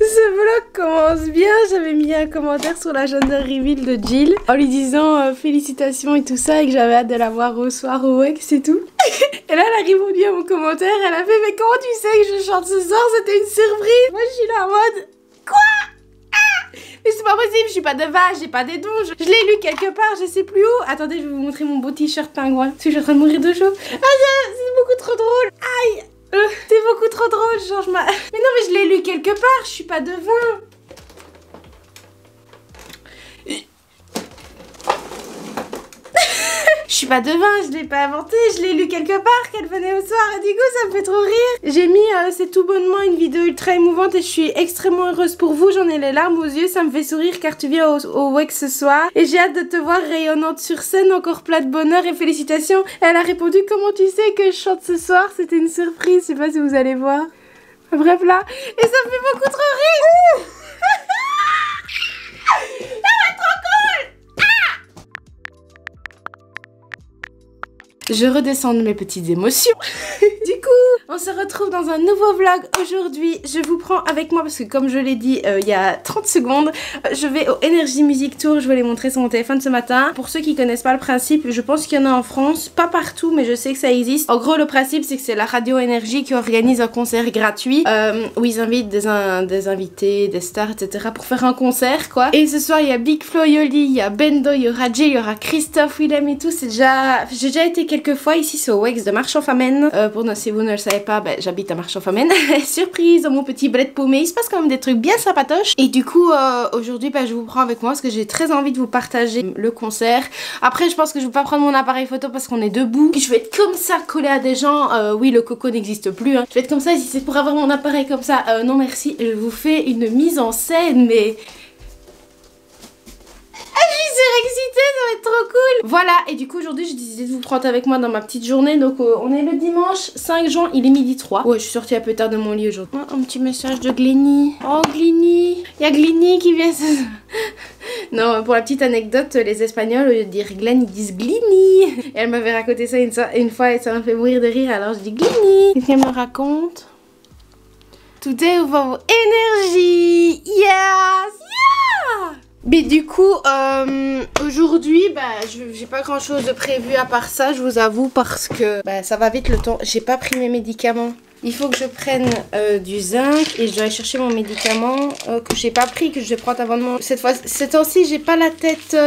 Ce vlog commence bien, j'avais mis un commentaire sur la gender reveal de Jill en lui disant félicitations et tout ça et que j'avais hâte de la voir au soir au Wex et tout. Et là elle a répondu à mon commentaire, elle a fait mais comment tu sais que je chante ce soir, c'était une surprise. Moi je suis là en mode quoi? Mais c'est pas possible, je suis pas de vache, j'ai pas des dons, je l'ai lu quelque part, je sais plus où. Attendez, je vais vous montrer mon beau t-shirt pingouin parce que je suis en train de mourir de chaud. Ah c'est beaucoup trop drôle, aïe. C'est beaucoup trop drôle, change ma... Mais non mais je l'ai lu quelque part, je suis pas devin. Je suis pas devin, je l'ai pas inventé, je l'ai lu quelque part qu'elle venait au soir et du coup ça me fait trop rire. J'ai mis c'est tout bonnement une vidéo ultra émouvante et je suis extrêmement heureuse pour vous, j'en ai les larmes aux yeux, ça me fait sourire car tu viens au Wex ce soir et j'ai hâte de te voir rayonnante sur scène, encore plein de bonheur et félicitations. Elle a répondu comment tu sais que je chante ce soir, c'était une surprise, je sais pas si vous allez voir. Bref là, et ça me fait beaucoup trop rire. Je redescends de mes petites émotions. Du coup, on se retrouve dans un nouveau vlog aujourd'hui. Je vous prends avec moi parce que comme je l'ai dit il y a 30 secondes, je vais au Energy Music Tour. Je vais les montrer sur mon téléphone ce matin. Pour ceux qui connaissent pas le principe, je pense qu'il y en a en France. Pas partout, mais je sais que ça existe. En gros, le principe, c'est que c'est la radio Énergie qui organise un concert gratuit où ils invitent des invités, des stars, etc. pour faire un concert, quoi. Et ce soir, il y a Big Flo et Oli, il y a Bendo, il y aura Jay, il y aura Christophe, Willem et tout. C'est déjà... J'ai déjà été quelques fois ici, c'est au Wex de Marchand-Famenne. Si vous ne le savez pas, j'habite à Marchand-Famenne. Surprise, dans mon petit bled paumé. Il se passe quand même des trucs bien sympatoches. Et du coup, aujourd'hui, je vous prends avec moi parce que j'ai très envie de vous partager le concert. Après, je pense que je vais pas prendre mon appareil photo parce qu'on est debout. Puis je vais être comme ça, collée à des gens. Oui, le coco n'existe plus. Hein. Je vais être comme ça. Si c'est pour avoir mon appareil comme ça, non merci. Je vous fais une mise en scène, mais... excitée, ça va être trop cool. Voilà, et du coup aujourd'hui j'ai décidé de vous prendre avec moi dans ma petite journée. Donc on est le dimanche 5 juin, il est midi 3. Ouais, je suis sortie un peu tard de mon lit aujourd'hui. Oh, un petit message de Glenny. Oh Glenny, il y a Glenny qui vient Non, pour la petite anecdote, les Espagnols au lieu de dire Glenn, ils disent Glenny. Et elle m'avait raconté ça une fois et ça m'a fait mourir de rire, alors je dis Glenny. Qu'est-ce qu'elle me raconte? Tout est pour vos énergies. Yes, yeah. Mais du coup, aujourd'hui, j'ai pas grand chose de prévu à part ça, je vous avoue, parce que ça va vite le temps. J'ai pas pris mes médicaments. Il faut que je prenne du zinc et je dois aller chercher mon médicament que j'ai pas pris, que je vais prendre avant de manger. Cette fois, ces temps-ci, j'ai pas la tête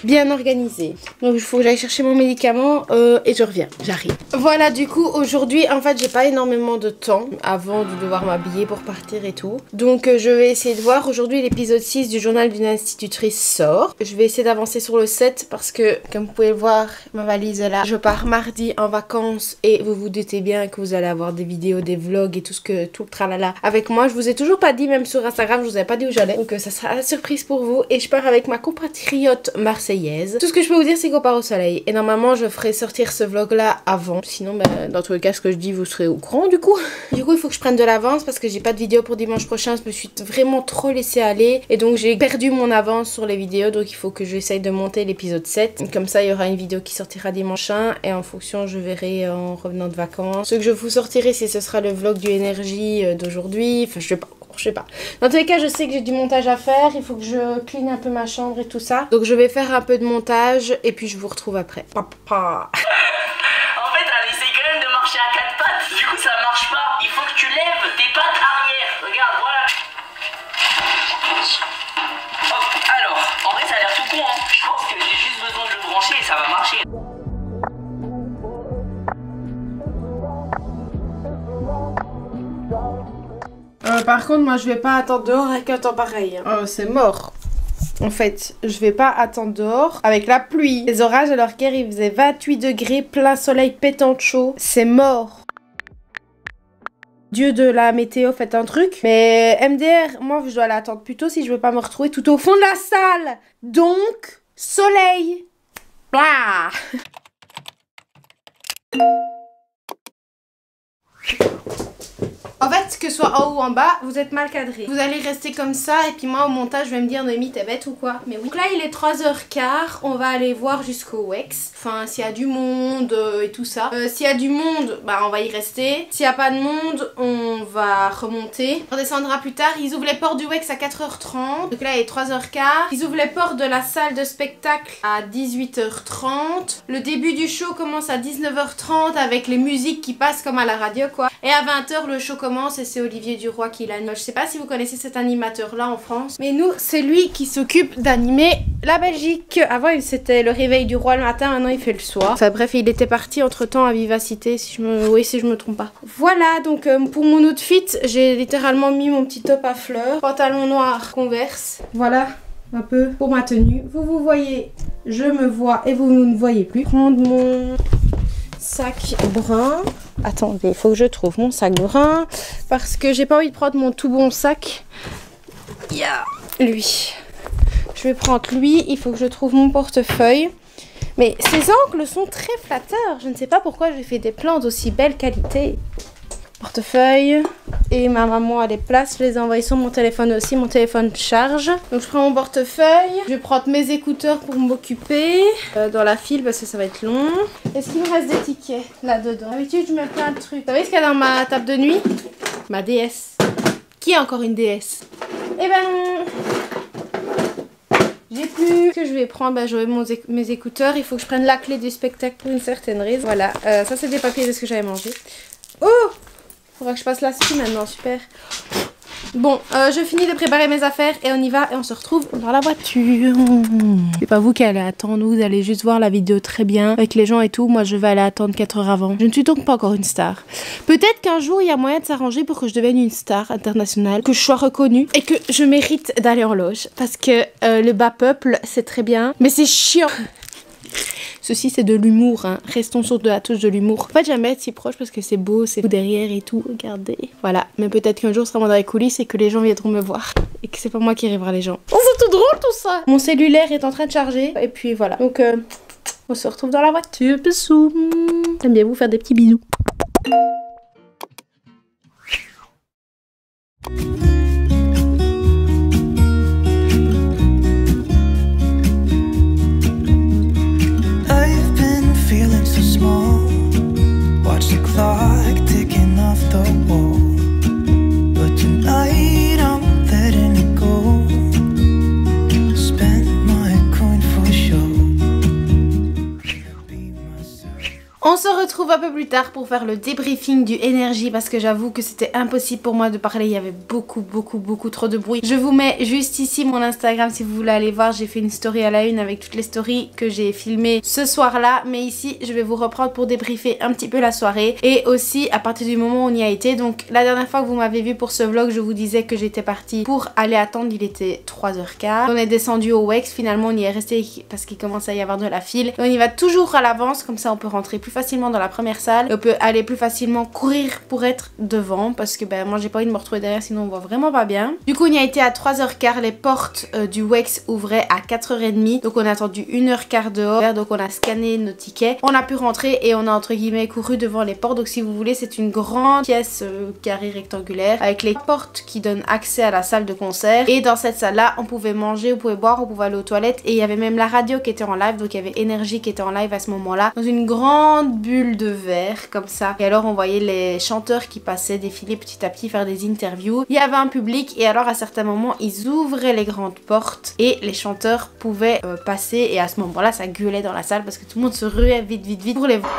bien organisée. Donc il faut que j'aille chercher mon médicament et je reviens, j'arrive. Voilà, du coup, aujourd'hui, en fait, j'ai pas énormément de temps avant de devoir m'habiller pour partir et tout. Donc je vais essayer de voir. Aujourd'hui, l'épisode 6 du journal d'une institutrice sort. Je vais essayer d'avancer sur le 7 parce que, comme vous pouvez le voir, ma valise est là. Je pars mardi en vacances et vous vous doutez bien que vous allez avoir des vidéos, des vlogs et tout le tralala avec moi. Je vous ai toujours pas dit, même sur Instagram, je vous avais pas dit où j'allais. Donc ça sera la surprise pour vous. Et je pars avec ma compatriote marseillaise. Tout ce que je peux vous dire, c'est qu'on part au soleil. Et normalement, je ferai sortir ce vlog là avant. Sinon, dans tous les cas, ce que je dis, vous serez au courant du coup. Du coup, il faut que je prenne de l'avance parce que j'ai pas de vidéo pour dimanche prochain. Je me suis vraiment trop laissée aller. Et donc, j'ai perdu mon avance sur les vidéos. Donc, il faut que j'essaye de monter l'épisode 7. Comme ça, il y aura une vidéo qui sortira dimanche 1. Et en fonction, je verrai en revenant de vacances. Ce que je vous sortirai, ce sera le vlog du énergie d'aujourd'hui. Enfin, je sais pas. Dans tous les cas, je sais que j'ai du montage à faire. Il faut que je clean un peu ma chambre et tout ça. Donc, je vais faire un peu de montage et puis je vous retrouve après. Papa. En fait, elle essaye quand même de marcher à 4 pattes. Du coup, ça marche pas. Il faut que tu lèves tes pattes arrière. Regarde, voilà. Hop, alors, en vrai, ça a l'air tout con, hein. Je pense que j'ai juste besoin de le brancher et ça va marcher. Par contre, moi, je vais pas attendre dehors avec un temps pareil. Hein. C'est mort. En fait, je vais pas attendre dehors avec la pluie. Les orages, alors qu'hier, il faisait 28 degrés, plein soleil, pétant de chaud. C'est mort. Dieu de la météo, faites un truc. Mais MDR, moi, je dois l'attendre plus tôt si je veux pas me retrouver tout au fond de la salle. Donc, soleil. Blah. En fait, fait, que ce soit en haut ou en bas, vous êtes mal cadré. Vous allez rester comme ça et puis moi au montage je vais me dire Noémie t'es bête ou quoi. Mais oui. Donc là il est 3h15, on va aller voir jusqu'au Wex. Enfin s'il y a du monde et tout ça. S'il y a du monde, bah on va y rester. S'il n'y a pas de monde, on va remonter. On redescendra plus tard. Ils ouvrent les portes du Wex à 4h30. Donc là il est 3h15. Ils ouvrent les portes de la salle de spectacle à 18h30. Le début du show commence à 19h30 avec les musiques qui passent comme à la radio quoi. Et à 20h le show commence et c'est Olivier Duroy qui l'anime. Je sais pas si vous connaissez cet animateur là en France. Mais nous c'est lui qui s'occupe d'animer la Belgique. Avant c'était le réveil du roi le matin, maintenant il fait le soir. Enfin bref il était parti entre temps à Vivacité si je me trompe pas. Voilà donc pour mon outfit j'ai littéralement mis mon petit top à fleurs. Pantalon noir Converse. Voilà un peu pour ma tenue. Vous voyez, je me vois et vous ne voyez plus. Prendre mon sac brun. Attendez, il faut que je trouve mon sac brun parce que j'ai pas envie de prendre mon tout bon sac. Lui. Je vais prendre lui, il faut que je trouve mon portefeuille. Mais ces angles sont très flatteurs. Je ne sais pas pourquoi j'ai fait des plans d'aussi belle qualité. Portefeuille. Et ma maman a les places. Je les ai envoyés sur mon téléphone aussi. Mon téléphone charge. Donc je prends mon portefeuille. Je vais prendre mes écouteurs pour m'occuper. Dans la file parce que ça va être long. Est-ce qu'il me reste des tickets là-dedans? D'habitude je mets plein de trucs. Vous savez ce qu'il y a dans ma table de nuit? Ma DS. Qui a encore une DS? Eh ben non. J'ai plus. Ce que je vais prendre, bah, j'aurai mes écouteurs. Il faut que je prenne la clé du spectacle pour une certaine raison. Voilà, ça c'est des papiers de ce que j'avais mangé. Oh! Faudra que je passe la scie maintenant, super. Bon, je finis de préparer mes affaires et on y va et on se retrouve dans la voiture. C'est pas vous qui allez attendre, vous allez juste voir la vidéo très bien avec les gens et tout. Moi je vais aller attendre 4 heures avant. Je ne suis donc pas encore une star. Peut-être qu'un jour il y a moyen de s'arranger pour que je devienne une star internationale, que je sois reconnue et que je mérite d'aller en loge. Parce que le bas peuple c'est très bien, mais c'est chiant. Ceci c'est de l'humour, hein. Restons sur de la touche de l'humour. En fait j'aime être si proche parce que c'est beau, c'est beau derrière et tout, regardez. Voilà, mais peut-être qu'un jour je serai dans les coulisses et que les gens viendront me voir. Et que c'est pas moi qui rêvera les gens. Oh c'est tout drôle tout ça. Mon cellulaire est en train de charger. Et puis voilà, donc on se retrouve dans la voiture. Bisous. J'aime bien vous faire des petits bisous. Watch the clock ticking off the wall, but tonight I'm letting it go. Spend my coin for sure. On se retrouve un peu plus tard pour faire le débriefing du Energy parce que j'avoue que c'était impossible pour moi de parler, il y avait beaucoup trop de bruit. Je vous mets juste ici mon Instagram si vous voulez aller voir, j'ai fait une story à la une avec toutes les stories que j'ai filmées ce soir là, mais ici je vais vous reprendre pour débriefer un petit peu la soirée et aussi à partir du moment où on y a été. Donc la dernière fois que vous m'avez vu pour ce vlog je vous disais que j'étais partie pour aller attendre, il était 3h15. On est descendu au Wex, finalement on y est resté parce qu'il commençait à y avoir de la file. Et on y va toujours à l'avance, comme ça on peut rentrer plus facilement dans la première salle et on peut aller plus facilement courir pour être devant parce que ben moi j'ai pas envie de me retrouver derrière sinon on voit vraiment pas bien. Du coup on y a été à 3h15, les portes du Wex ouvraient à 4h30 donc on a attendu 1h15 dehors, donc on a scanné nos tickets, on a pu rentrer et on a entre guillemets couru devant les portes. Donc si vous voulez c'est une grande pièce carrée rectangulaire avec les portes qui donnent accès à la salle de concert et dans cette salle là on pouvait manger, on pouvait boire, on pouvait aller aux toilettes et il y avait même la radio qui était en live, donc il y avait Energy qui était en live à ce moment là dans une grande bulle de verre comme ça et alors on voyait les chanteurs qui passaient défiler petit à petit faire des interviews. Il y avait un public et alors à certains moments ils ouvraient les grandes portes et les chanteurs pouvaient passer et à ce moment là ça gueulait dans la salle parce que tout le monde se ruait vite pour les voir.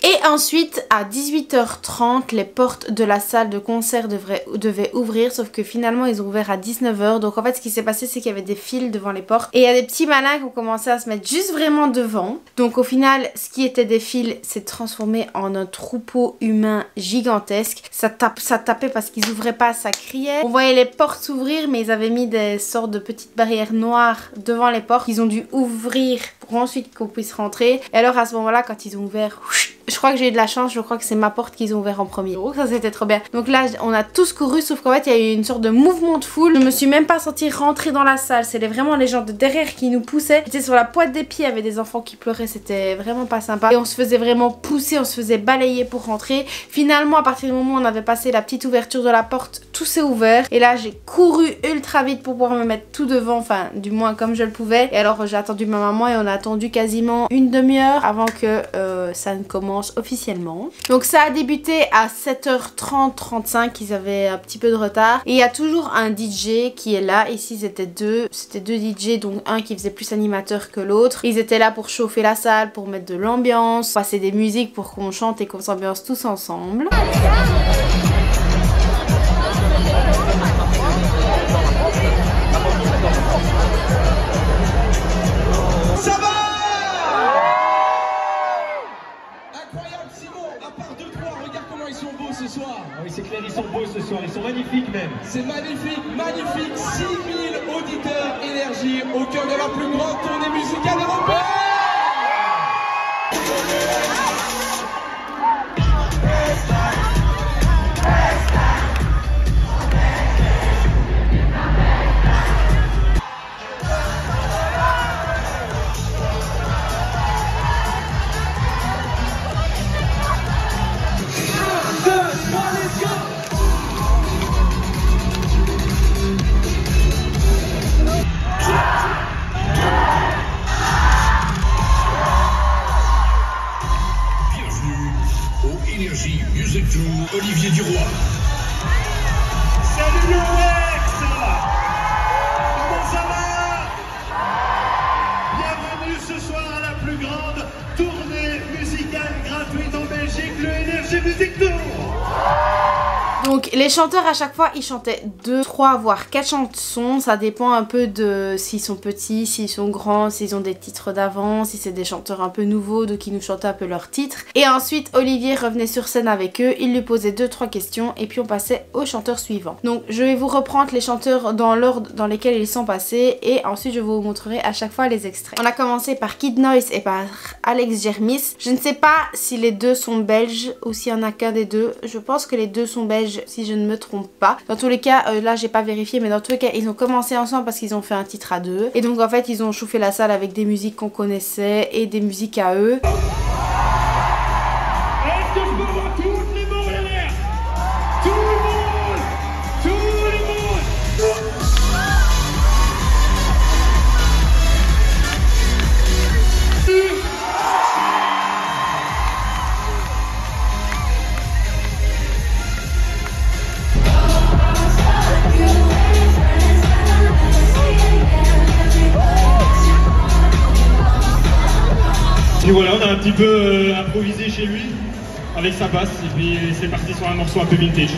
Et ensuite à 18h30 les portes de la salle de concert devaient ouvrir, sauf que finalement ils ont ouvert à 19h. Donc en fait ce qui s'est passé c'est qu'il y avait des files devant les portes et il y a des petits malins qui ont commencé à se mettre juste vraiment devant. Donc au final ce qui était des files s'est transformé en un troupeau humain gigantesque. Ça tapait parce qu'ils ouvraient pas, ça criait. On voyait les portes s'ouvrir mais ils avaient mis des sortes de petites barrières noires devant les portes. Ils ont dû ouvrir pour ensuite qu'on puisse rentrer. Et alors à ce moment là quand ils ont ouvert, je crois que j'ai eu de la chance, je crois que c'est ma porte qu'ils ont ouvert en premier. Oh, ça c'était trop bien. Donc là on a tous couru, sauf qu'en fait il y a eu une sorte de mouvement de foule. Je me suis même pas sentie rentrer dans la salle, c'était vraiment les gens de derrière qui nous poussaient. J'étais sur la pointe des pieds, il y avait des enfants qui pleuraient, c'était vraiment pas sympa. Et on se faisait vraiment pousser, on se faisait balayer pour rentrer. Finalement à partir du moment où on avait passé la petite ouverture de la porte, tout s'est ouvert. Et là j'ai couru ultra vite pour pouvoir me mettre tout devant, enfin du moins comme je le pouvais. Et alors j'ai attendu ma maman et on a attendu quasiment une demi-heure avant que ça ne commence officiellement. Donc ça a débuté à 7h30, 35, ils avaient un petit peu de retard. Et il y a toujours un DJ qui est là. Ici c'était deux DJ, donc un qui faisait plus animateur que l'autre. Ils étaient là pour chauffer la salle, pour mettre de l'ambiance, passer des musiques pour qu'on chante et qu'on s'ambiance tous ensemble. Ça va? Incroyable Simon, à part 2-3, regarde comment ils sont beaux ce soir. Ah oui c'est clair, ils sont beaux ce soir, ils sont magnifiques même. C'est magnifique, magnifique, 6000 auditeurs énergie au cœur de la plus grande tournée musicale européenne. Music Tour, Olivier Duroy. Salut Lex! Comment ça va? Bienvenue ce soir à la plus grande tournée musicale gratuite en Belgique, le Energy Music Tour. Donc les chanteurs à chaque fois ils chantaient 2, 3 voire 4 chansons, ça dépend un peu de s'ils sont petits, s'ils sont grands, s'ils ont des titres d'avance, si c'est des chanteurs un peu nouveaux donc ils nous chantaient un peu leurs titres. Et ensuite Olivier revenait sur scène avec eux, il lui posait 2-3 questions et puis on passait au chanteur suivant. Donc je vais vous reprendre les chanteurs dans l'ordre dans lesquels ils sont passés et ensuite je vous montrerai à chaque fois les extraits. On a commencé par Kid Noise et par Alex Jermis. Je ne sais pas si les deux sont belges ou s'il y en a qu'un des deux, je pense que les deux sont belges si je ne me trompe pas. Dans tous les cas, là j'ai pas vérifié mais dans tous les cas ils ont commencé ensemble parce qu'ils ont fait un titre à deux. Et donc en fait ils ont chauffé la salle avec des musiques qu'on connaissait et des musiques à eux. Est-ce que je peux voir tout le monde en l'air? Tout le monde! Tout le monde! Et voilà, on a un petit peu improvisé chez lui avec sa basse et puis c'est parti sur un morceau un peu vintage.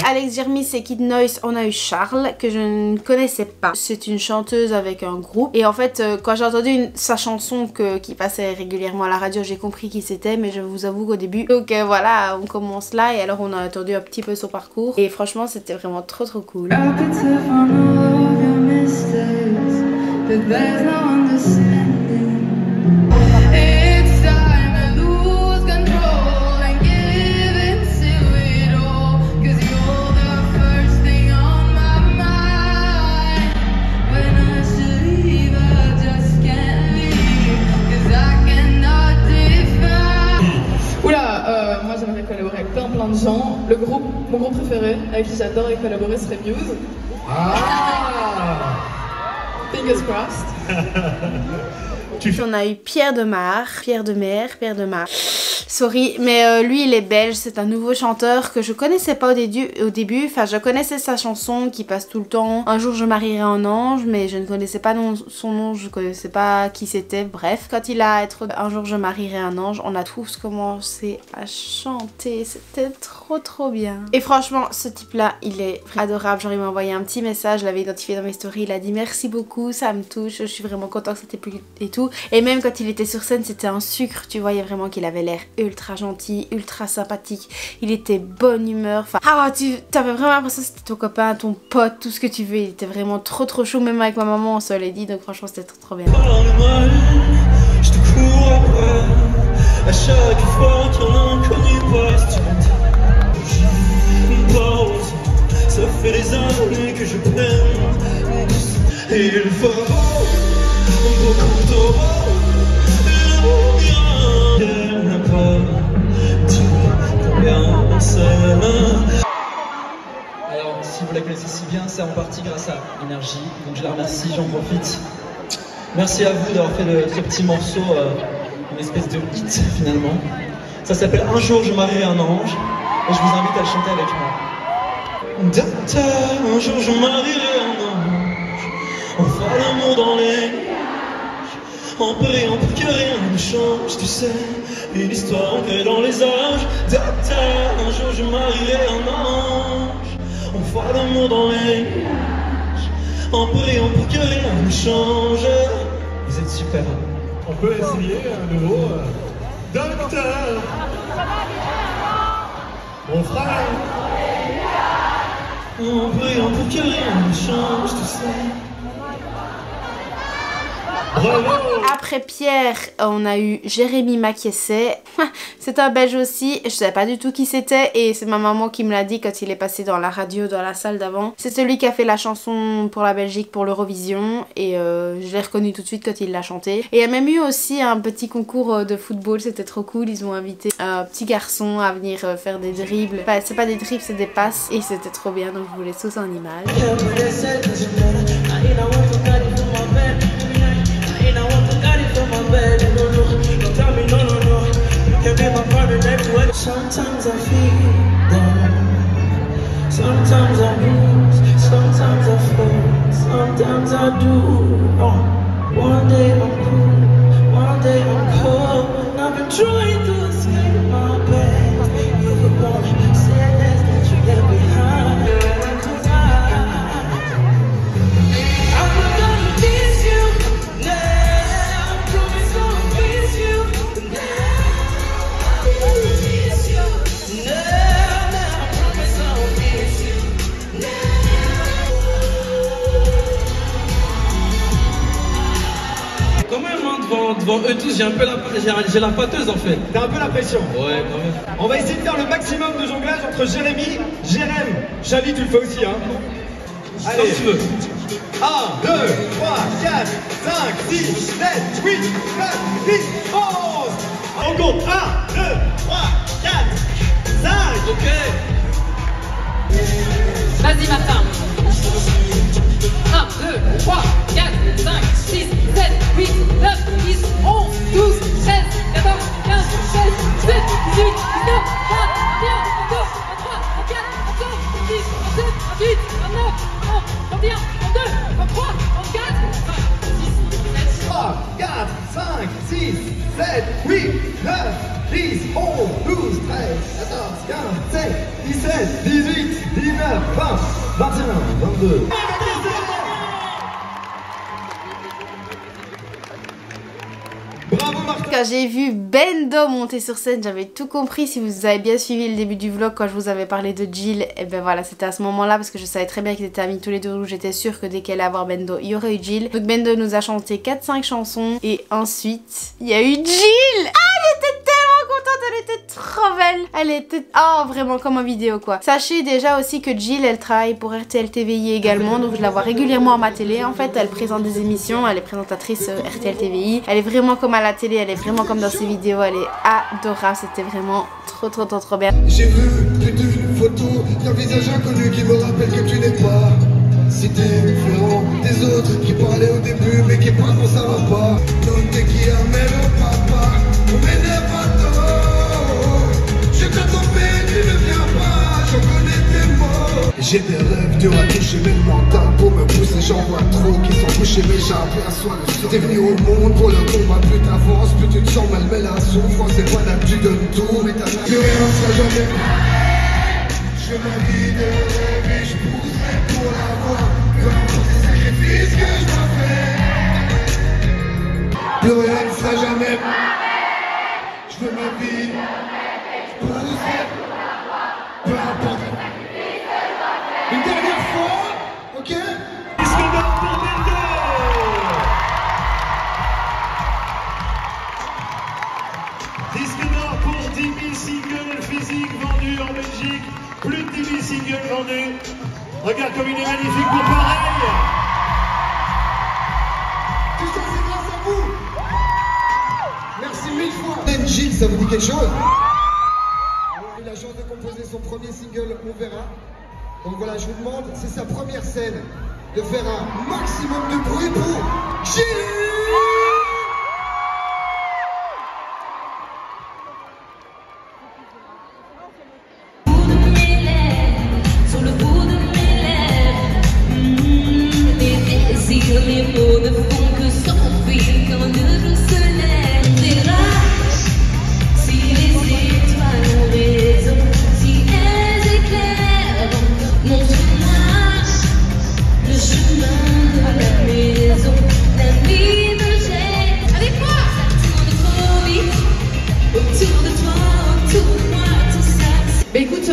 Alex Jermis et Kid Noise, on a eu Charles que je ne connaissais pas. C'est une chanteuse avec un groupe et en fait quand j'ai entendu sa chanson qui passait régulièrement à la radio, j'ai compris qui c'était, mais je vous avoue qu'au début, donc voilà, on commence là et alors on a entendu un petit peu son parcours et franchement c'était vraiment trop cool. Moi j'aimerais collaborer avec plein de gens. Mon groupe préféré avec qui j'adore collaborer serait Muse. Ah! Fingers crossed. On a eu Pierre Demar, sorry, mais lui il est belge, c'est un nouveau chanteur que je connaissais pas au début, enfin je connaissais sa chanson qui passe tout le temps, Un jour je marierai un ange, mais je ne connaissais pas son nom, je connaissais pas qui c'était, bref. Quand il a été Un jour je marierai un ange, on a tous commencé à chanter, c'était trop bien. Et franchement ce type là il est adorable, genre il m'a envoyé un petit message, je l'avais identifié dans mes stories, il a dit merci beaucoup, ça me touche, je suis vraiment contente que c'était plus et tout. Et même quand il était sur scène c'était un sucre, tu voyais vraiment qu'il avait l'air ultra gentil, ultra sympathique, il était bonne humeur, enfin t'avais vraiment l'impression que c'était ton copain, ton pote, tout ce que tu veux, il était vraiment trop chaud, même avec ma maman on se l'est dit, donc franchement c'était trop bien. Je te cours après, À chaque fois qu'un inconnu passe, tu me dis une pause. Ça fait des années que je t'aime. Et il faut beaucoup trop. Elle n'a pas dit combien c'est. Alors, si vous la connaissez si bien, c'est en partie grâce à Énergie. Donc je la remercie, j'en profite. Merci à vous d'avoir fait ce petit morceau, une espèce de hit finalement. Ça s'appelle Un jour je marierai un ange. Et je vous invite à le chanter avec moi. Docteur, un jour je marierai un ange. On fera l'amour dans les nuages, en priant pour que rien ne change, tu sais. Une histoire ancrée dans les âges. Docteur, un jour je marierai un ange. On fera l'amour dans les nuages, en priant pour que rien ne change. Vous êtes super. On peut essayer à nouveau. Docteur, on fera. En priant pour que rien ne change, tu sais. Bravo. Après Pierre, on a eu Jérémy Maquiesset. C'est un Belge aussi. Je savais pas du tout qui c'était et c'est ma maman qui me l'a dit quand il est passé dans la radio, dans la salle d'avant. C'est celui qui a fait la chanson pour la Belgique pour l'Eurovision et je l'ai reconnu tout de suite quand il l'a chanté. Et il y a même eu aussi un petit concours de football, c'était trop cool. Ils ont invité un petit garçon à venir faire des dribbles. Enfin, c'est pas des dribbles, c'est des passes et c'était trop bien donc je vous laisse tous en image. Sometimes I feel down, sometimes I lose, sometimes I fall, sometimes I do. One day I'm cool, one day I'm cold. I've been trying to escape my past. You were born sadness that you left behind. I'm not gonna miss you now. I promise I'll miss you now. Quand même, hein, devant eux tous, j'ai un peu j'ai la pâteuse en fait. T'as un peu la pression. Ouais, quand même. On va essayer de faire le maximum de jonglage entre Jérémy, Jérém. Chavi, tu le fais aussi, hein. Allez. Comme tu veux. 1, 2, 3, 4, 5, 6, 7, 8, 9, 10, 11. On compte. 1, 2, 3, 4, 5. Ok. Vas-y Martin. 1, 2, 3, 4, 5, 6, 7, 8, 9, 10, 11, 12, 13, 14, 15, 16, 17, 18, 19, 20, 21, 22, 23, 24, 25, 26, 27, 28, 29, 30, 31, 32, 33, 34, 3, 4, 5, 6, 7, 8, 9, 10, 11, 12, 13, 14, 15, 16, 17, 18, 19, 20, 21, 22. Bravo Martin. Quand j'ai vu Bendo monter sur scène, j'avais tout compris. Si vous avez bien suivi le début du vlog quand je vous avais parlé de Jill, et ben voilà, c'était à ce moment-là parce que je savais très bien qu'ils étaient amis tous les deux, où j'étais sûre que dès qu'elle allait avoir Bendo, il y aurait eu Jill. Donc Bendo nous a chanté 4-5 chansons et ensuite il y a eu Jill. Ah, j'étais tellement contente, elle était trop belle. Elle était vraiment comme en vidéo quoi. Sachez déjà aussi que Jill, elle travaille pour RTL TVI également, donc je la vois régulièrement à ma télé. En fait, elle présente des émissions, elle est présentatrice RTL TVI. Elle est vraiment comme à la télé, elle est vraiment comme dans ses vidéos, elle est adorable. C'était vraiment trop bien. J'ai vu plus d'une photo d'un visage inconnu qui me rappelle que tu n'es pas si différent des autres qui parlaient au début mais qui parlent ça va pas. Donne qui amène au papa, on m'énerve pas trop. Je t'attends mais tu ne viens pas, je connais tes mots. J'ai des rêves durs à toucher mais le mental pour me pousser, j'en vois trop qui sont couchés mais j'ai appris à soi le sang. T'es venu au monde pour le combat, plus t'avances, plus tu te sens mal, mais la souffrance c'est pas là que tu donnes tout, mais t'as plus rien, ça jamais. Je fais ma vie de rêve et je pousserai pour l'avoir, peu importe les sacrifices que je dois faire. Plus rien ne sera jamais. Je veux ma vie, je pousserai, peu importe. Une dernière fois, ok? Disque Plus de 10 000 singles vendus. Regarde comme il est magnifique pour pareil. Tout ça, c'est grâce à vous. Merci 1000 fois. Gilles, ça vous dit quelque chose? Il a eu la chance de composer son premier single, On verra. Donc voilà, je vous demande, c'est sa première scène, de faire un maximum de bruit pour Gilles. Les mots ne font que s'enfuir quand le jour se lève. Verras si les étoiles ont raison, si elles éclairent. Montre-moi le chemin de la maison, la nuit me jette. Avec moi, ça tourne trop vite autour de toi, autour de moi, tout ça. Bah écoute,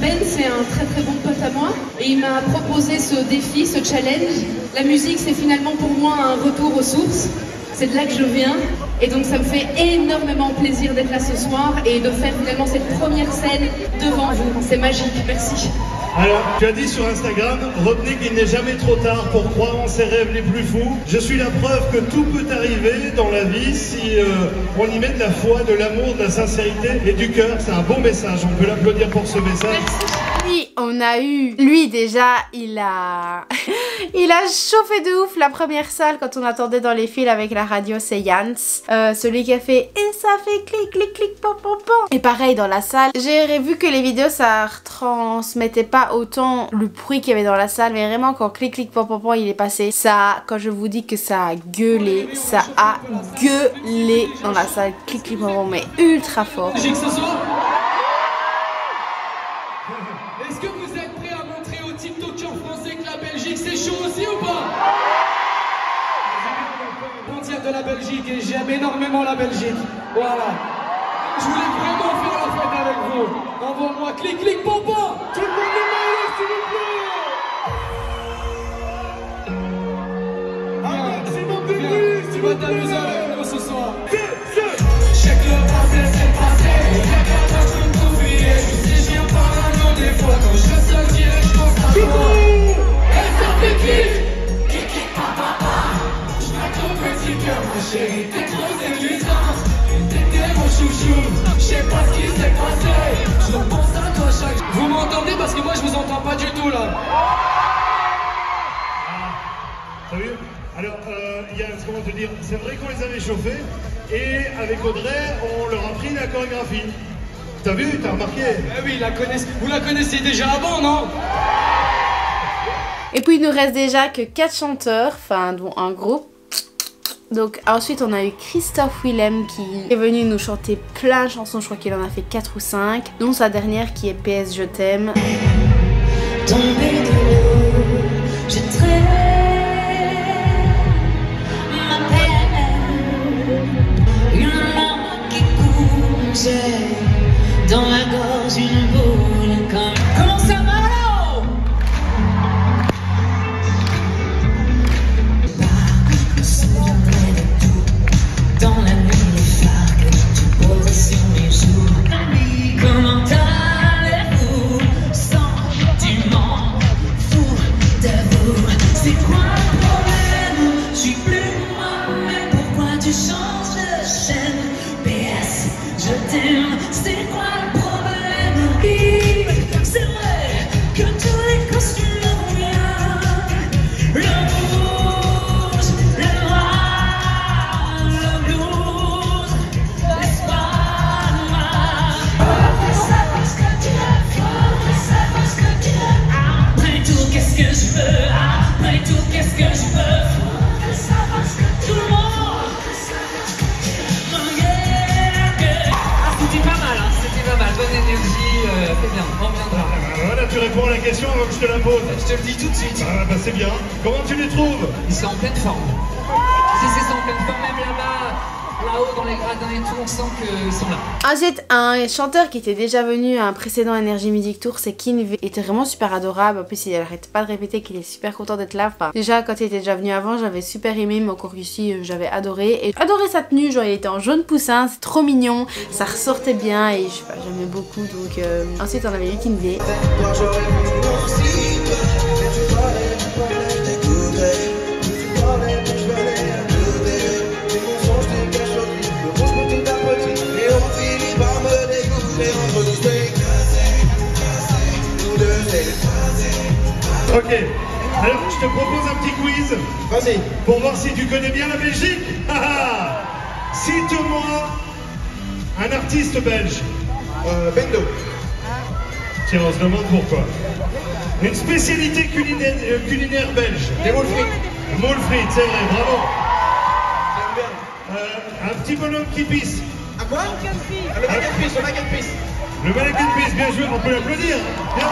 Ben c'est un très très bon pote à moi et il m'a proposé ce défi, ce challenge. La musique c'est finalement pour moi un retour aux sources, c'est de là que je viens et donc ça me fait énormément plaisir d'être là ce soir et de faire finalement cette première scène devant vous, c'est magique, merci. Alors, tu as dit sur Instagram, retenez qu'il n'est jamais trop tard pour croire en ses rêves les plus fous. Je suis la preuve que tout peut arriver dans la vie si on y met de la foi, de l'amour, de la sincérité et du cœur. C'est un bon message, on peut l'applaudir pour ce message. Oui, on a eu... Lui déjà, il a chauffé de ouf la première salle quand on attendait dans les fils avec la radio, c'est Jans. Celui qui a fait « Et ça fait clic, clic, clic, pom, pom, pom ». Et pareil dans la salle. J'ai vu que les vidéos, ça retransmettait pas autant le bruit qu'il y avait dans la salle. Mais vraiment, quand clic, clic, pom, pom, pom, il est passé, ça, quand je vous dis que ça a gueulé, ça a gueulé dans la salle. Clic, clic, pom, pom, mais ultra fort. Est-ce que vous êtes prêts à montrer aux TikTokers français que la Belgique c'est chaud aussi ou pas? Frontière de la Belgique et j'aime énormément la Belgique. Voilà. Je voulais vraiment faire la fête avec vous. Envoie-moi clic clic papa. Tout le monde est malade s'il vous plaît. Un maximum de bruit. Tu vas t'amuser avec nous ce soir. Check le passé, c'est le passé. Y'a qu'à battre une oublier. Si je viens par un nom des fois, quand je seul dirais, je pense à toi. Elle sort des clics. Kiki, papa, papa. Je mets ton petit cœur, ma chérie. T'es trop séduisante. T'étais mon chouchou. Je sais pas ce qui s'est passé. Je repense à toi chaque jour. Vous m'entendez parce que moi je vous entends pas du tout là. T'as vu? Alors, Yann, comment te dire, c'est vrai qu'on les avait chauffés et avec Audrey, on leur a pris la chorégraphie. T'as vu? T'as remarqué? Eh oui, vous la connaissiez déjà avant, non? Et puis il nous reste déjà que 4 chanteurs, enfin dont un groupe. Donc ensuite on a eu Christophe Willem qui est venu nous chanter plein de chansons, je crois qu'il en a fait 4 ou 5, dont sa dernière qui est PS Je t'aime. Tombé de l'eau, je traîne ma peine, une langue qui coule dans la gorge, une boule comme... Comment ça va là? Je me souviendrai de tout, dans la nuit les phares que tu posais sur mes joues. Comment allez-vous? Sentiment fou d'amour. C'est quoi le problème? Je suis plus moi, mais pourquoi tu changes de chaîne? PS, je t'aime, c'est quoi le problème? C'est vrai que tous les costumes vont bien. Le rouge, le noir, le blues, l'espoir noir. Fais ça parce que tu l'as fort, fais ça parce que tu l'as. Après tout, qu'est-ce que je veux? Après tout, qu'est-ce que je veux? Fais ça parce que tout le monde. C'était pas mal, hein, c'était pas mal. Bonne énergie, c'est bien, on reviendra. Voilà, tu réponds à la question avant que je te la pose. Je te le dis tout de suite. Bah c'est bien. Comment tu les trouves? Ils sont en pleine forme. Si c'est en pleine forme, même là-bas, là-haut dans les gradins et tout, on sent qu'ils sont là. Ensuite, un chanteur qui était déjà venu à un précédent Energy Music Tour, c'est Kinvey. Il était vraiment super adorable. En plus, il arrête pas de répéter qu'il est super content d'être là. Enfin, déjà, quand il était déjà venu avant, j'avais super aimé, mais encore ici, j'avais adoré. Et adoré sa tenue, genre il était en jaune poussin, c'est trop mignon, ça ressortait bien et je sais pas, j'aimais beaucoup. Donc ensuite, on avait eu Kinvey. Ok, alors je te propose un petit quiz. Vas-y. Pour voir si tu connais bien la Belgique. Cite-moi un artiste belge. Bendo. Tiens, on se demande pourquoi. Une spécialité culinaire belge. Les moules frites. Moules frites, c'est vrai, bravo. Un petit bonhomme qui pisse. À quoi? Le mac and peace, le mac and peace. Le mac and peace, bien joué, on peut l'applaudir. Bien.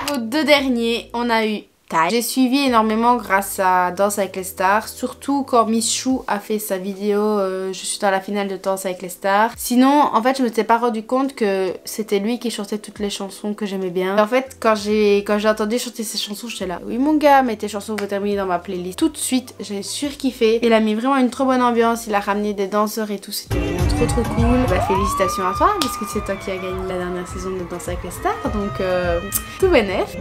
Vos deux derniers, on a eu Ty. J'ai suivi énormément grâce à Danse avec les stars, surtout quand Miss Chou a fait sa vidéo je suis dans la finale de Danse avec les stars. Sinon, en fait, je me suis pas rendu compte que c'était lui qui chantait toutes les chansons que j'aimais bien. Et en fait, quand j'ai entendu chanter ces chansons, j'étais là, oui mon gars, mais tes chansons vont terminer dans ma playlist. Tout de suite, j'ai surkiffé. Il a mis vraiment une trop bonne ambiance, il a ramené des danseurs et tout, c'était vraiment trop cool. Bah, félicitations à toi, parce que c'est toi qui as gagné la dernière saison de Danse avec les stars, donc tout bénef.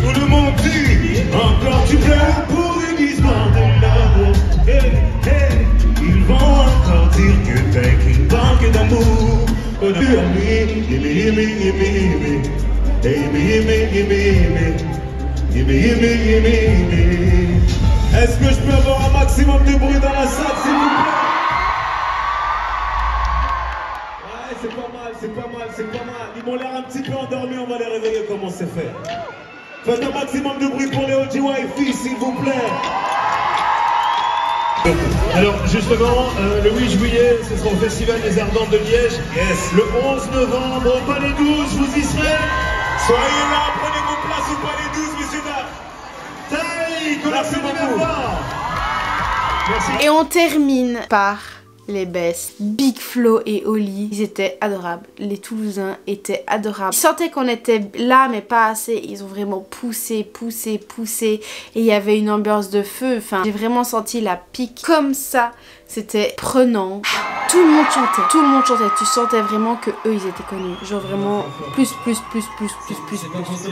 Tout le monde dit, encore tu pleures pour une histoire de l'amour. Hey, hey, ils vont encore dire que t'es qu'une banque d'amour. Est-ce que je peux avoir un maximum de bruit dans la salle, s'il vous plaît? Ouais, c'est pas mal, c'est pas mal, c'est pas mal. Ils m'ont l'air un petit peu endormis, on va les réveiller comme on sait faire. Faites un maximum de bruit pour les OGYF, s'il vous plaît. Alors justement, le 8 juillet, ce sera au Festival des Ardentes de Liège. Yes. Le 11 novembre au Palais 12, vous y serez. Soyez là, prenez vos places au Palais 12, messieurs dames. Taï, merci beaucoup. Merci. Et on termine par les best. Big Flo et Oli, ils étaient adorables. Les Toulousains étaient adorables. Ils sentaient qu'on était là, mais pas assez. Ils ont vraiment poussé. Et il y avait une ambiance de feu. Enfin, j'ai vraiment senti la pique comme ça. C'était prenant. Tout le monde chantait. Tu sentais vraiment que eux, ils étaient connus. Genre vraiment plus.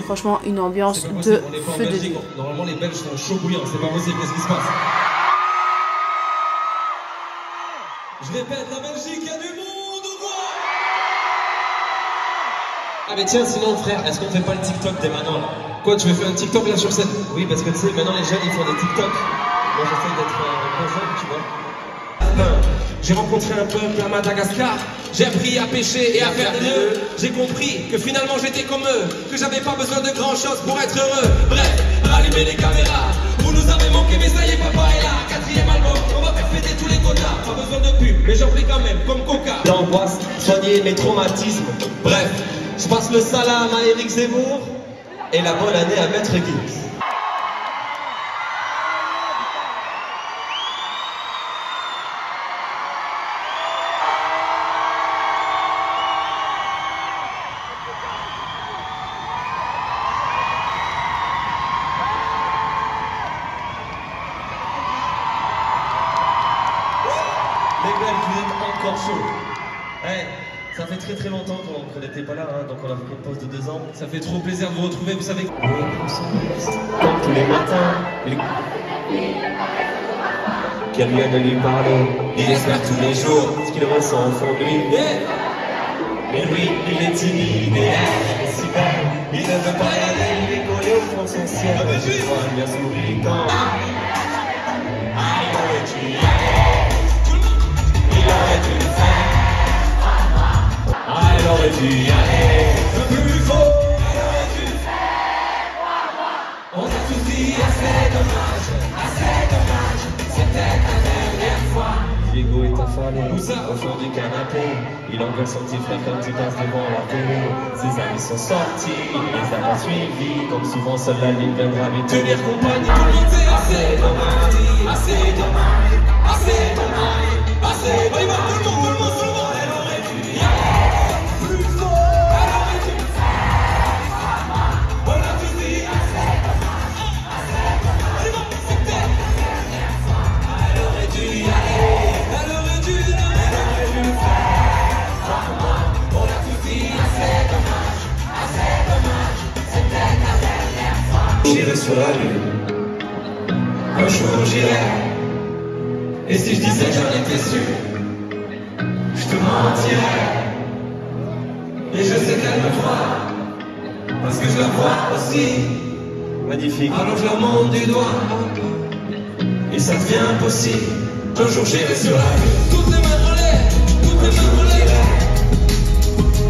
Franchement, une ambiance de feu de Dieu. Normalement, les Belges sont chauds bouillants. C'est pas possible. Qu'est-ce qui se passe? Je répète, la Belgique, il y a du monde ou quoi? Ah mais tiens, sinon frère, est-ce qu'on fait pas le TikTok dès maintenant là? Quoi, tu veux faire un TikTok là sur scène? Oui, parce que tu sais, maintenant les jeunes ils font des TikTok. Moi j'essaie d'être un jeune, tu vois. J'ai rencontré un peuple à Madagascar. J'ai appris à pêcher et à faire des nœuds. J'ai compris que finalement j'étais comme eux, que j'avais pas besoin de grand chose pour être heureux. Bref, rallumez les caméras. Vous nous avez manqué, mais ça y est, papa est là. 4e album, on va faire fêter tous les quotas. Pas besoin de pub, mais j'en fais quand même, comme Coca. L'angoisse, soigner mes traumatismes. Bref, je passe le salam à Eric Zemmour et la bonne année à Maître Gims. Les Belges, vous êtes encore chauds. Hey, ça fait très longtemps qu'on n'était pas là, hein, donc on a fait une pause de 2 ans. Ça fait trop plaisir de vous retrouver, vous savez. Comme tous les matins, qu'elle vient de lui parler. Il espère tous les jours ce qu'il ressent au fond de lui. Yeah. Mais lui, il est timide et elle est si belle. Il ne veut pas y aller, il est collé au fond de son ciel. Je crois bien sourire quand il aurait dû y aller. Il aurait dû le faire. Il aurait dû y aller. Le plus faux, il aurait dû le faire. On a tous dit assez dommage, c'était la dernière fois. Diego est ta femme. aller au fond du canapé. Il engueule son petit frère comme tu passes devant la télé. Ses amis sont sortis, il les a pas suivis. Comme souvent, seule la ligne viendra lui tenir compagnie. Tout le monde fait assez de mari, assez de mari, assez de mari, assez de mari. Tout le monde, elle aurait dû y aller plus fort. Elle aurait dû on a tout dit assez de mari, assez de mari. C'était la dernière fois. Elle aurait dû y aller, elle aurait dû faire vraiment. On a tout dit assez dommage, c'était la dernière fois. J'irai sur la lune, un jour j'irai. Et si je disais que j'en étais sûr, je te mentirais. Et je sais qu'elle me croit, parce que je la vois aussi. Magnifique. Alors je la monte du doigt, et ça devient possible. Un jour j'irai sur la lune. Toutes les mains en l'air, toutes les mains en l'air.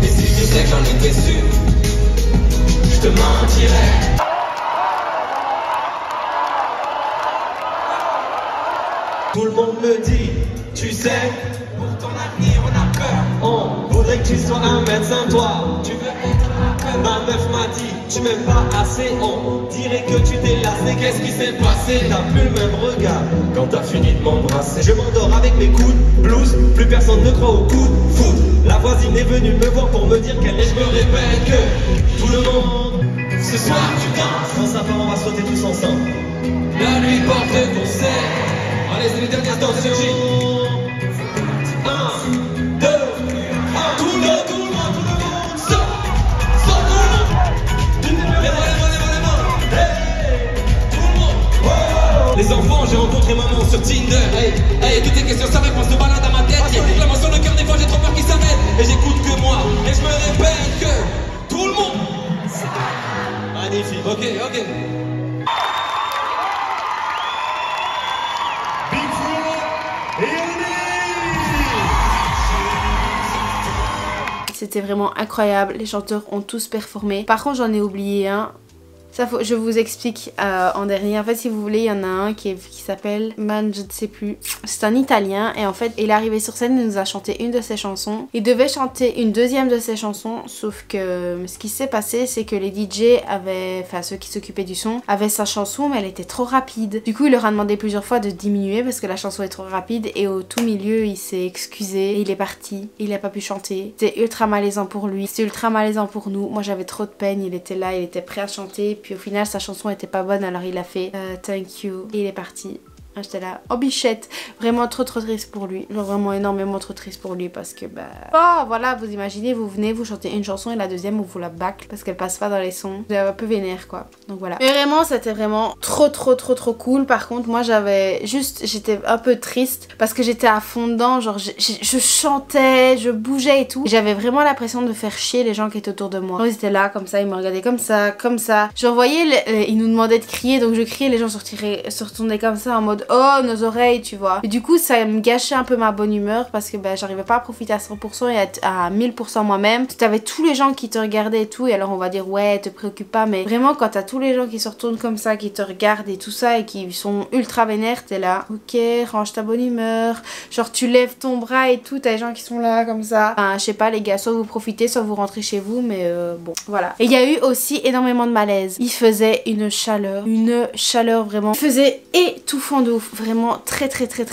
Et si je disais que j'en étais sûr, je te mentirais. Tout le monde me dit, tu sais, pour ton avenir on a peur. On voudrait que tu sois un médecin, toi. Tu veux être un ma meuf m'a dit, tu m'aimes pas assez. On dirait que tu t'es lassé. Qu'est-ce qui s'est passé? T'as plus le même regard quand t'as fini de m'embrasser. Je m'endors avec mes coudes, blues, plus personne ne croit au coup de foot. La voisine est venue me voir pour me dire qu'elle est. Je me répète que tout le monde, ce soir tu danses. Quand ça va, on va sauter tous ensemble. La nuit porte conseil. Allez, c'est les dernières attention. 1, 2, 3, tout le monde, saute, tout le monde. Les mains, hey, tout le monde. Oh. Les enfants, j'ai rencontré maman sur Tinder. Hey, toutes les questions, sa réponse se balade à ma tête. La main sur le cœur, des fois j'ai trop peur qu'il s'arrête. Et j'écoute que moi, et je me répète que tout le monde. Magnifique, ok. C'était vraiment incroyable, les chanteurs ont tous performé. Par contre j'en ai oublié un. Ça, je vous explique en dernier. En fait, si vous voulez, il y en a un qui s'appelle Man, je ne sais plus. C'est un Italien et en fait, il est arrivé sur scène, il nous a chanté une de ses chansons. Il devait chanter une deuxième de ses chansons, sauf que ce qui s'est passé, c'est que les DJ avaient, enfin ceux qui s'occupaient du son, avaient sa chanson, mais elle était trop rapide. Du coup, il leur a demandé plusieurs fois de diminuer parce que la chanson est trop rapide et au tout milieu, il s'est excusé et il est parti. Il n'a pas pu chanter. C'était ultra malaisant pour lui, c'était ultra malaisant pour nous. Moi, j'avais trop de peine. Il était là, il était prêt à chanter. Puis au final sa chanson était pas bonne, alors il a fait thank you et il est parti. J'étais là, oh bichette, vraiment trop triste pour lui, genre vraiment énormément trop triste pour lui parce que voilà, vous imaginez, vous venez, vous chantez une chanson et la deuxième vous la bâcle parce qu'elle passe pas dans les sons, c'est un peu vénère quoi, donc voilà. Mais vraiment c'était vraiment trop cool. Par contre moi j'étais un peu triste parce que j'étais à fond dedans, genre je chantais, je bougeais et tout, j'avais vraiment l'impression de faire chier les gens qui étaient autour de moi. Ils étaient là comme ça, ils me regardaient comme ça, je voyais, ils nous demandaient de crier, donc je criais, les gens se retournaient comme ça en mode oh nos oreilles, tu vois. Et du coup ça me gâchait un peu ma bonne humeur parce que j'arrivais pas à profiter à 100% et être à 1000% moi-même. Tu avais tous les gens qui te regardaient et tout, et alors on va dire ouais te préoccupe pas, mais vraiment quand t'as tous les gens qui se retournent comme ça, qui te regardent et tout ça et qui sont ultra vénères, t'es là ok, range ta bonne humeur, genre tu lèves ton bras et tout, t'as les gens qui sont là comme ça. Enfin je sais pas les gars, soit vous profitez soit vous rentrez chez vous, mais bon voilà. Et il y a eu aussi énormément de malaise. Il faisait une chaleur vraiment, il faisait étouffant de ouf, vraiment très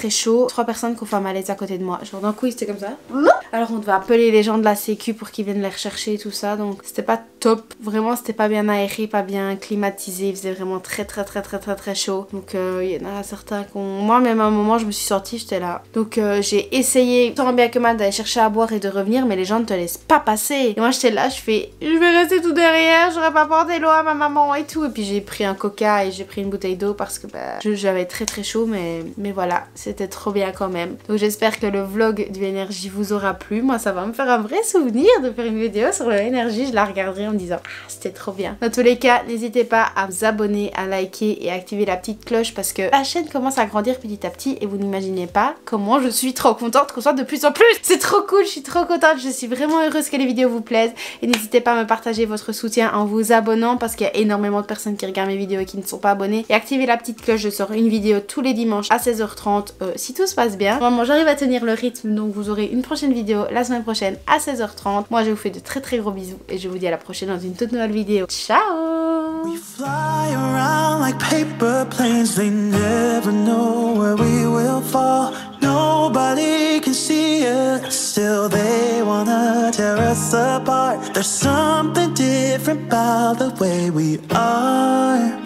chaud. 3 personnes qui ont fait un malaise à côté de moi, genre d'un coup c'était comme ça. Alors on devait appeler les gens de la sécu pour qu'ils viennent les rechercher et tout ça, donc c'était pas top, vraiment c'était pas bien aéré, pas bien climatisé, il faisait vraiment très chaud. Donc il y en a certains qui ont... Moi même à un moment je me suis sortie, j'étais là. Donc j'ai essayé tant bien que mal d'aller chercher à boire et de revenir, mais les gens ne te laissent pas passer. Et moi j'étais là, je vais rester tout derrière, j'aurais pas porté l'eau à ma maman et tout. Et puis j'ai pris un coca et j'ai pris une bouteille d'eau parce que j'avais très chaud, mais voilà, c'était trop bien quand même. Donc j'espère que le vlog du énergie vous aura plu. Moi ça va me faire un vrai souvenir de faire une vidéo sur le énergie, je la regarderai en me disant ah, c'était trop bien. Dans tous les cas, n'hésitez pas à vous abonner, à liker et à activer la petite cloche parce que la chaîne commence à grandir petit à petit et vous n'imaginez pas comment je suis trop contente qu'on soit de plus en plus. C'est trop cool, je suis trop contente, je suis vraiment heureuse que les vidéos vous plaisent et n'hésitez pas à me partager votre soutien en vous abonnant parce qu'il y a énormément de personnes qui regardent mes vidéos et qui ne sont pas abonnées. Et activez la petite cloche, je sors une vidéo tous les dimanches à 16h30 si tout se passe bien. Vraiment, j'arrive à tenir le rythme, donc vous aurez une prochaine vidéo la semaine prochaine à 16h30. Moi, je vous fais de très très gros bisous et je vous dis à la prochaine dans une toute nouvelle vidéo. Ciao! We fly around like paper planes, they never know where we will fall. Nobody can see us, still they wanna tear us apart. There's something different about the way we are.